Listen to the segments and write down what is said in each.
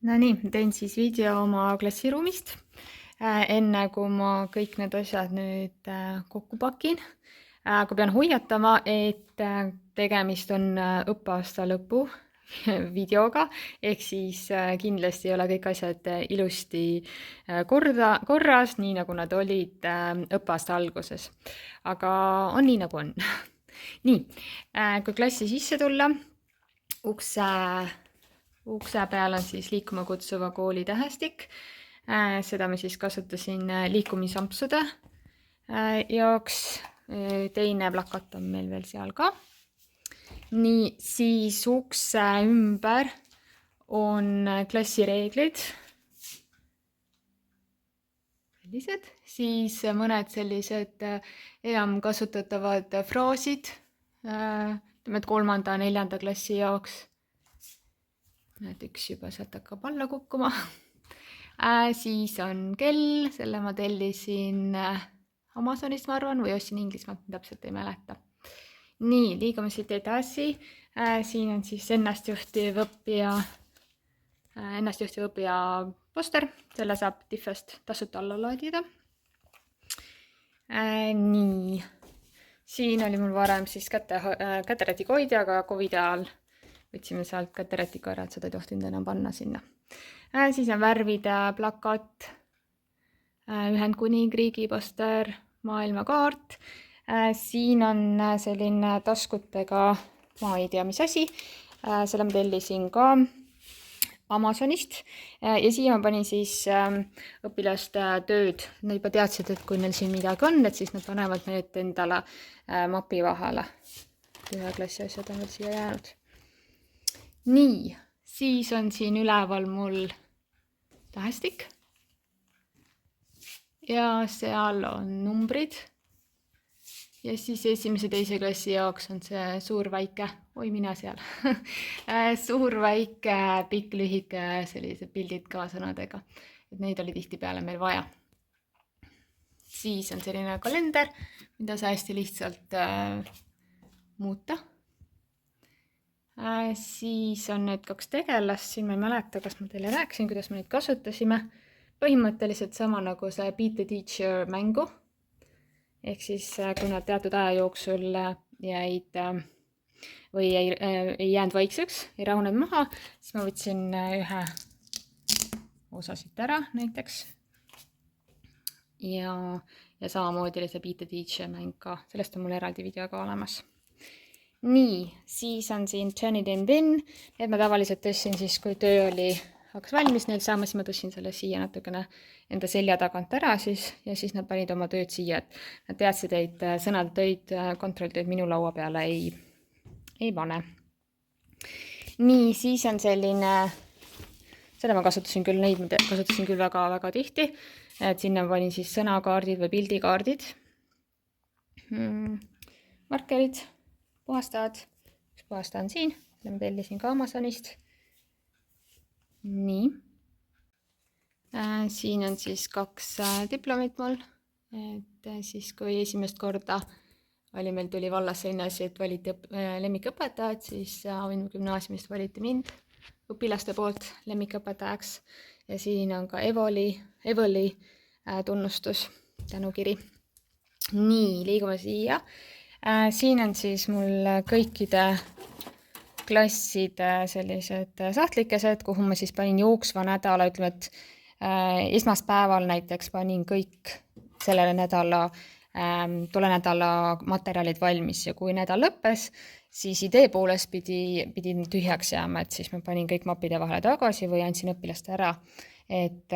No nii, teen siis video oma klassiruumist, enne kui ma kõik need asjad nüüd kokku pakin. Aga pean hoiatama, et tegemist on õppeaasta lõpu videoga, ehk siis kindlasti ei ole kõik asjad ilusti korras, nii nagu nad olid õppeaasta alguses. Aga on nii, nagu on. Nii, kui klassi sisse tulla, ukse peal on siis liikuma kutsuva kooli tähestik. Seda ma siis kasutasin liikumisampsude jaoks. Teine plakat on meil veel seal ka. Nii, siis ukse ümber on klassireeglid. Sellised. Siis mõned sellised enam kasutatavad fraasid, ütleme, 3. ja 4. klassi jaoks. Näed, üks juba sealt hakkab alla kukkuma. Siis on kell, selle ma tellisin Amazonist, ma arvan, või ostsin Inglismaalt, täpselt ei mäleta. Nii, liigume siit edasi. Siin on siis ennastjuhtiv õppija poster, selle saab Diffest tasuta alla laadida. Nii, siin oli mul varem siis käterätiga hoidja, aga COVID ajal võtsime sealt käterätiga ära, et seda ei tohtinud enam panna sinna. Siis on värvide plakat, Ühendkuningriigi poster, maailmakaart. Siin on selline taskutega, ma ei tea, mis asi. Selle ma tellisin ka Amazonist ja siia ma panin siis õpilaste tööd. Nad juba teadsid, et kui neil siin midagi on, et siis nad panevad need endale mapi vahele. Ühe klassi asjad on veel siia jäänud. Nii, siis on siin üleval mul tähestik ja seal on numbrid ja siis 1. ja 2. klassi jaoks on see suur väike, oi mina seal, suur väike, pikk, lühike, sellised pildid ka sõnadega, et neid oli tihtipeale meil vaja. Siis on selline kalender, mida saa hästi lihtsalt muuta. Siis on need 2 tegelast, siin ma ei mäleta, kas ma teile rääkisin, kuidas me neid kasutasime. Põhimõtteliselt sama nagu see Beat the Teacher mängu. Ehk siis, kui nad teatud aja jooksul jäid või ei jäänud vaikseks, ei rahunenud maha, siis ma võtsin ühe osa siit ära näiteks. Ja samamoodi oli see Beat the Teacher mäng ka, sellest on mul eraldi video ka olemas. Nii, siis on siin Turn it in bin, need ma tavaliselt tõstsin siis, kui töö hakkas valmis neil saama, siis ma tõstsin selle siia natukene enda selja tagant ära siis, ja siis nad panid oma tööd siia, et nad teadsid, et sõnade töid, kontrolltöid minu laua peale ei pane. Nii, siis on selline, seda ma kasutasin küll, neid ma kasutasin küll väga tihti, et sinna ma panin siis sõnakaardid või pildikaardid, markerid, puhastajad, üks puhastaja on siin, selle ma tellisin ka Amazonist. Nii. Siin on siis 2 diplomit mul, et siis kui esimest korda meil tuli vallas selline asi, et valiti lemmikõpetajad, siis Avinurme gümnaasiumist valiti mind õpilaste poolt lemmikõpetajaks ja siin on ka Evoli tunnustus, tänukiri. Nii, liigume siia. Siin on siis mul kõikide klasside sellised sahtlikesed, kuhu ma siis panin jooksva nädala, ütleme, et esmaspäeval näiteks panin kõik tolle nädala materjalid valmis ja kui nädal lõppes, siis idee poolest pidi tühjaks jääma, et siis ma panin kõik mapide vahele tagasi või andsin õpilaste ära, et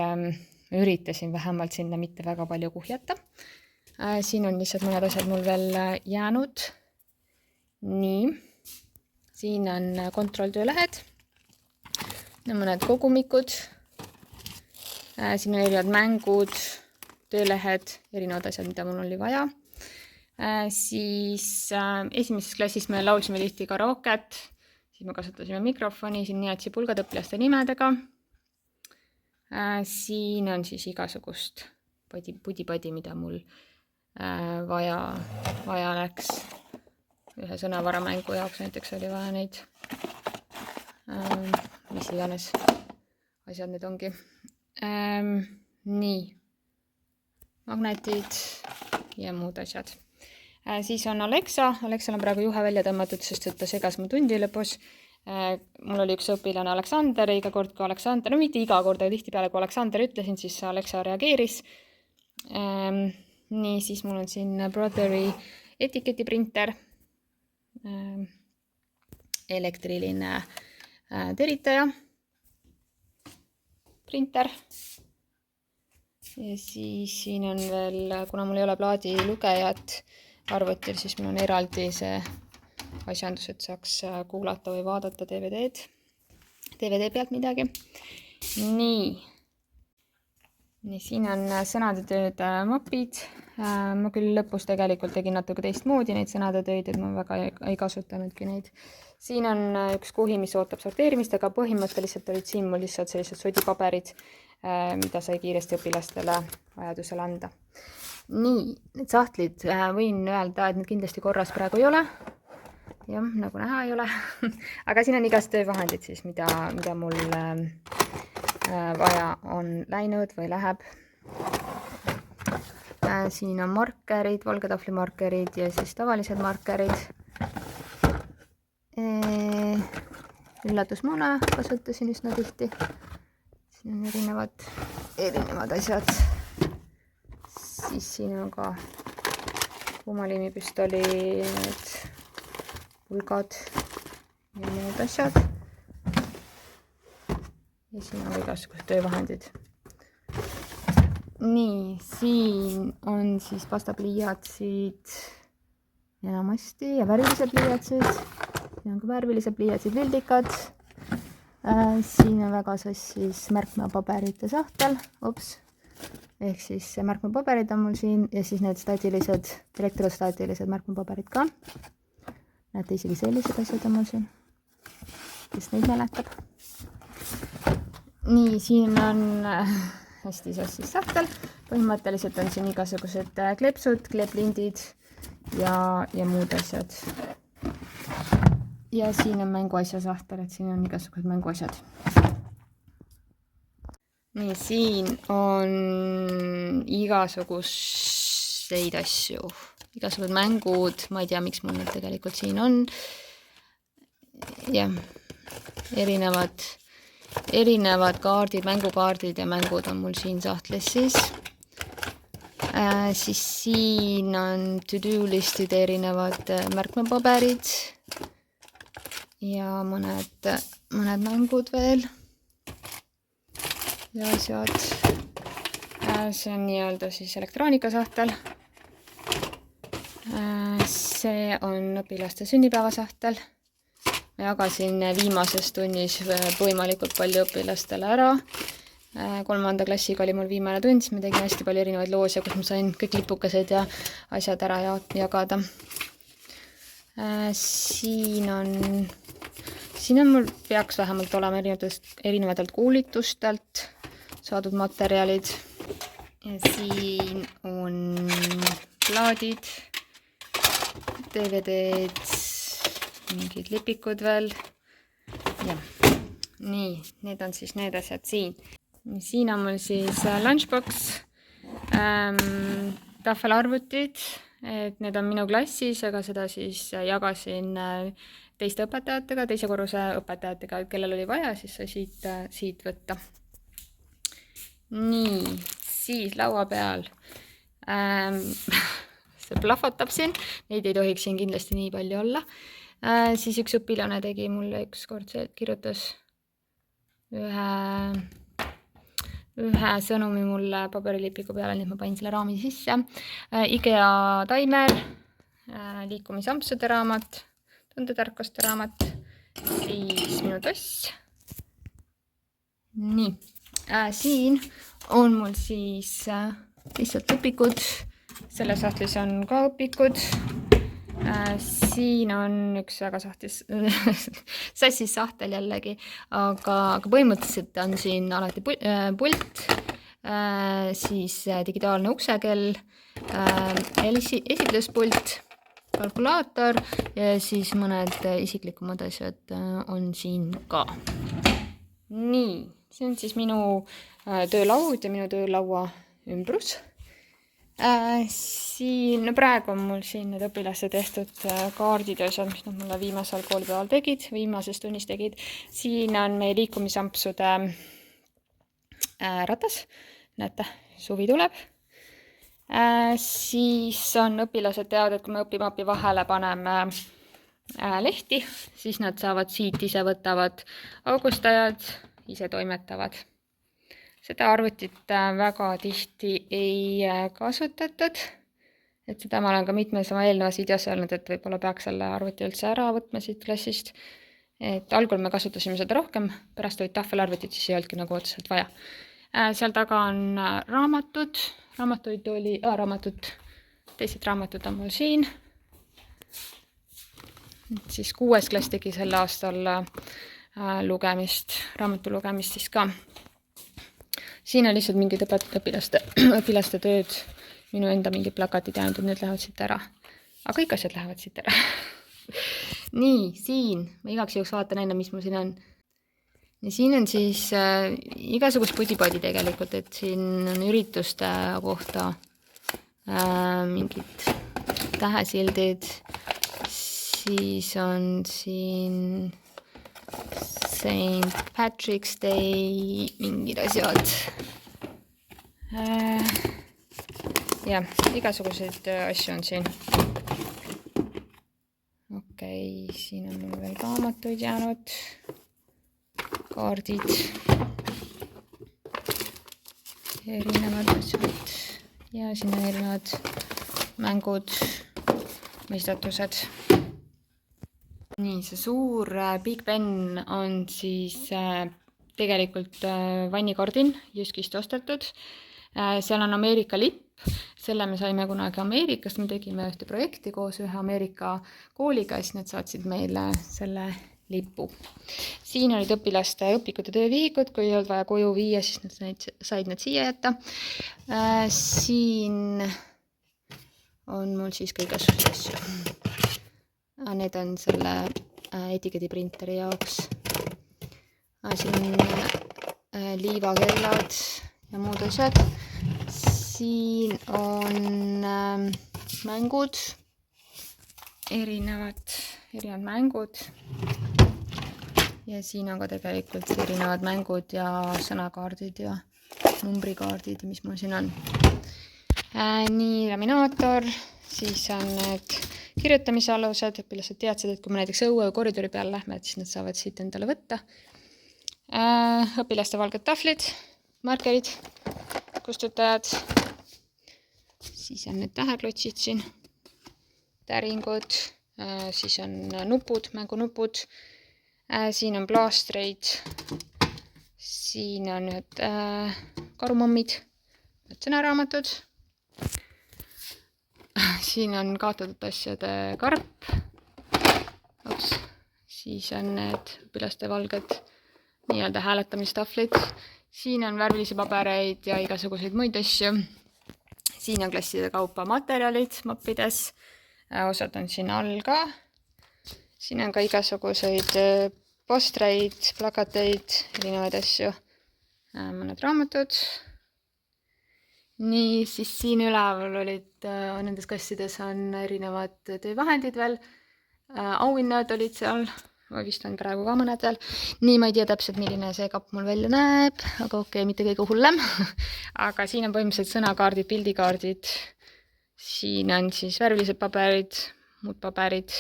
üritasin vähemalt sinna mitte väga palju kuhjata. Siin on lihtsalt mõned asjad mul veel jäänud. Nii, siin on kontrolltöölehed, mõned kogumikud, siin on erinevad mängud, töölehed, erinevad asjad, mida mul oli vaja. Siis esimeses klassis me laulsime tihti karooket, siis me kasutasime mikrofoni, siin nimetsi pulgad õpilaste nimedega. Siin on siis igasugust pudi-padi, mida mul vaja läks. Ühe sõnavaramängu jaoks näiteks oli vaja neid, mis iganes asjad need ongi. Nii, magnetid ja muud asjad. Siis on Alexa. Alexal on praegu juhe välja tõmmatud, sest et ta segas mu tundi lõpus. Mul oli üks õpilane Aleksander, iga kord kui Aleksander, no mitte iga kord, aga tihtipeale kui Aleksander ütlesin, siis Alexa reageeris. Nii, siis mul on siin Broadberry etiketiprinter, elektriline teritaja, printer ja siis siin on veel, kuna mul ei ole plaadilugejat arvutil, siis mul on eraldi see asjandus, et saaks kuulata või vaadata DVD pealt midagi. Nii, siin on sõnadetööd mapid. Ma küll lõpus tegelikult tegin natuke teistmoodi neid sõnadetöid, et ma väga ei kasutanudki neid. Siin on üks kuhi, mis ootab sorteerimist, aga põhimõtteliselt olid siin mul lihtsalt sellised sodipaberid, mida sai kiiresti õpilastele vajadusel anda. Nii, need sahtlid võin öelda, et need kindlasti korras praegu ei ole. Jah, nagu näha ei ole. Aga siin on igast töövahendid siis, mida mul vaja on läinud või läheb. Siin on markerid, valgetahvlimarkerid ja siis tavalised markerid. Üllatusmuna kasutasin üsna tihti. Siin on erinevad asjad. Siis siin on ka kuumaliimipüstoli need pulgad ja muud asjad. Ja siin on igasugused töövahendid. Nii, siin on siis pastapliiatsid enamasti ja värvilised pliiatsid. Siin on ka värvilised pliiatsid, lildikad. Siin on väga sassis märkmepaberite sahtel. Ehk siis märkmepaberid on mul siin ja siis need elektrostaatilised märkmepaberid ka. Näete, isegi sellised asjad on mul siin, kes neid mäletab. Nii, siin on hästi sassis sahtel. Põhimõtteliselt on siin igasugused kleepsud, kleeplindid ja muud asjad. Ja siin on mänguasja sahtel, et siin on igasugused mänguasjad. Nii, siin on igasuguseid asju, igasugused mängud, ma ei tea, miks mul need tegelikult siin on. Jah, erinevad kaardid, mängukaardid ja mängud on mul siin sahtlis siis. Siis siin on to-do listid, erinevad märkmepaberid ja mõned mängud veel ja asjad. See on nii-öelda siis elektroonikasahtel. See on õpilaste sünnipäevasahtel. Ma jagasin viimases tunnis võimalikult palju õpilastele ära. 3. klassiga oli mul viimane tund, siis me tegime hästi palju erinevaid loose, kus ma sain kõik lipukesed ja asjad ära jagada. Siin on mul peaks vähemalt olema erinevatelt koolitustelt saadud materjalid. Ja siin on plaadid, DVD-d, mingid lipikud veel. Ja. Nii, need on siis need asjad siin. Siin on mul siis lunchbox, tahvelarvutid, et need on minu klassis, aga seda siis jagasin teiste õpetajatega, teise korruse õpetajatega, kellel oli vaja, siis sai siit võtta. Nii, siis laua peal. See plahvatab siin, neid ei tohiks siin kindlasti nii palju olla. Siis üks õpilane tegi mulle ükskord see, et kirjutas ühe sõnumi mulle paberilipiku peale, nii et ma panin selle raami sisse. IKEA taimer, liikumisampsude raamat, tundetarkuste raamat, siis minu toss. Nii, siin on mul siis lihtsalt õpikud, selle sahtlis on ka õpikud. Siin on üks väga sassis sahtel jällegi, aga põhimõtteliselt on siin alati pult, siis digitaalne uksekell, esitluspult, kalkulaator ja siis mõned isiklikumad asjad on siin ka. Nii, see on siis minu töölaud ja minu töölaua ümbrus. Siin, praegu on mul siin need õpilaste tehtud kaardid ja asjad, mis nad mulle viimasel koolipäeval tegid, viimases tunnis tegid. Siin on meie liikumisampsude ratas, näete, suvi tuleb. Siis on õpilased teavad, et kui me õpimapi vahele paneme lehti, siis nad saavad siit ise võtavad augustajad, ise toimetavad. Seda arvutit väga tihti ei kasutatud, et seda ma olen ka mitmes oma eelnevas videos öelnud, et võib-olla peaks selle arvuti üldse ära võtma siit klassist. Et algul me kasutasime seda rohkem, pärast olid tahvelarvutid, siis ei olnudki nagu otseselt vaja. Seal taga on teised raamatud on mul siin. Siis 6. klass tegi sel aastal raamatu lugemist siis ka. Siin on lihtsalt mingid õpilaste tööd, minu enda mingid plakatid jäänud, et need lähevad siit ära. Aga kõik asjad lähevad siit ära. Nii, siin, ma igaks juhuks vaatan enne, mis mul siin on. Ja siin on siis igasugust pudi-podi tegelikult, et siin on ürituste kohta mingid tähesildid, siis on siin St. Patrick's Day, mingid asjad. Ja, igasuguseid asju on siin. Okei, siin on mul veel raamatuid jäänud, kaardid, erinevad asjad ja siin on erinevad mängud, mõistatused. Nii, see suur Big Ben on siis tegelikult vannikordin Jyskist ostetud. Seal on Ameerika lipp, selle me saime kunagi Ameerikast, me tegime ühte projekti koos ühe Ameerika kooliga, siis nad saatsid meile selle lipu. Siin olid õpilaste õpikute töövihikud, kui ei olnud vaja koju viia, siis nad said nad siia jätta. Siin on mul siis kõiges asju. Need on selle etiketiprinteri jaoks. Siin on liivakellad ja muud asjad. Siin on mängud, erinevad mängud. Ja siin on ka tegelikult erinevad mängud ja sõnakaardid ja numbrikaardid, mis mul siin on. Nii, laminaator, siis on need kirjutamise alused, õpilased teadsid, et kui me näiteks õue või koridori peal lähme, et siis nad saavad siit endale võtta. Õpilaste valged tahvlid, markerid, kustutajad, siis on need täheklotsid siin, täringud, siis on nupud, mängunupud, siin on plaastreid, siin on need karumommid, sõnaraamatud. Siin on kaotatud asjade karp, siis on need õpilaste valged nii-öelda hääletamistahvlid, siin on värvilisi pabereid ja igasuguseid muid asju, siin on klasside kaupa materjalid mappides, osad on siin all ka, siin on ka igasuguseid postreid, plakateid, erinevaid asju, mõned raamatud. Nii, siis siin üleval olid, nendes kassides on erinevad töövahendid veel, auhinnad olid seal, vist on praegu ka mõned veel. Nii, ma ei tea täpselt, milline see kapp mul välja näeb, aga okei, mitte kõige hullem. Aga siin on põhimõtteliselt sõnakaardid, pildikaardid, siin on siis värvilised paberid, muud paberid,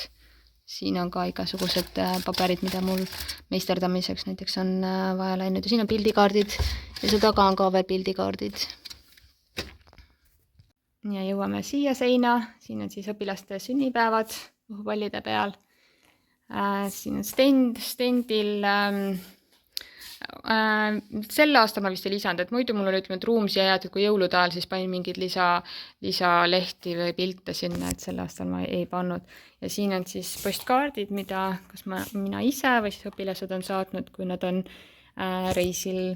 siin on ka igasugused paberid, mida mul meisterdamiseks näiteks on vaja läinud ja siin on pildikaardid ja seal taga on ka veel pildikaardid. Ja jõuame siia seina, siin on siis õpilaste sünnipäevad õhupallide peal. Siin on stendil. Sel aastal ma vist ei lisanud, et muidu mul oli ütleme, et ruum siia jäetud, kui jõulude ajal siis panin mingid lisalehti või pilte sinna, et sel aastal ma ei pannud. Ja siin on siis postkaardid, mida kas mina ise või siis õpilased on saatnud, kui nad on reisil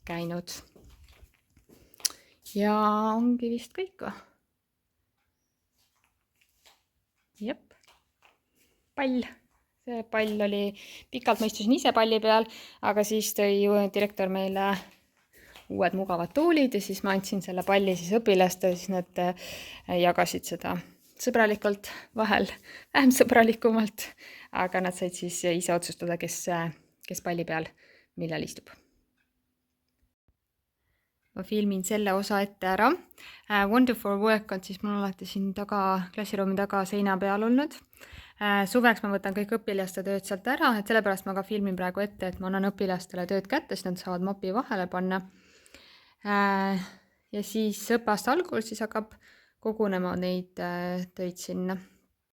käinud. Ja ongi vist kõik. Jep, pall, see pall oli, pikalt ma istusin ise palli peal, aga siis tõi direktor meile uued mugavad toolid ja siis ma andsin selle palli siis õpilastele, siis nad jagasid seda sõbralikult, vahel vähem sõbralikumalt, aga nad said siis ise otsustada, kes palli peal millal istub. Ma filmin selle osa ette ära. Wonderful Work on siis mul alati siin klassiruumi taga seina peal olnud. Suveks ma võtan kõik õpilaste tööd sealt ära, et sellepärast ma ka filmin praegu ette, et ma annan õpilastele tööd kätte, siis nad saavad mopi vahele panna. Ja siis õppeaasta algul siis hakkab kogunema neid töid sinna.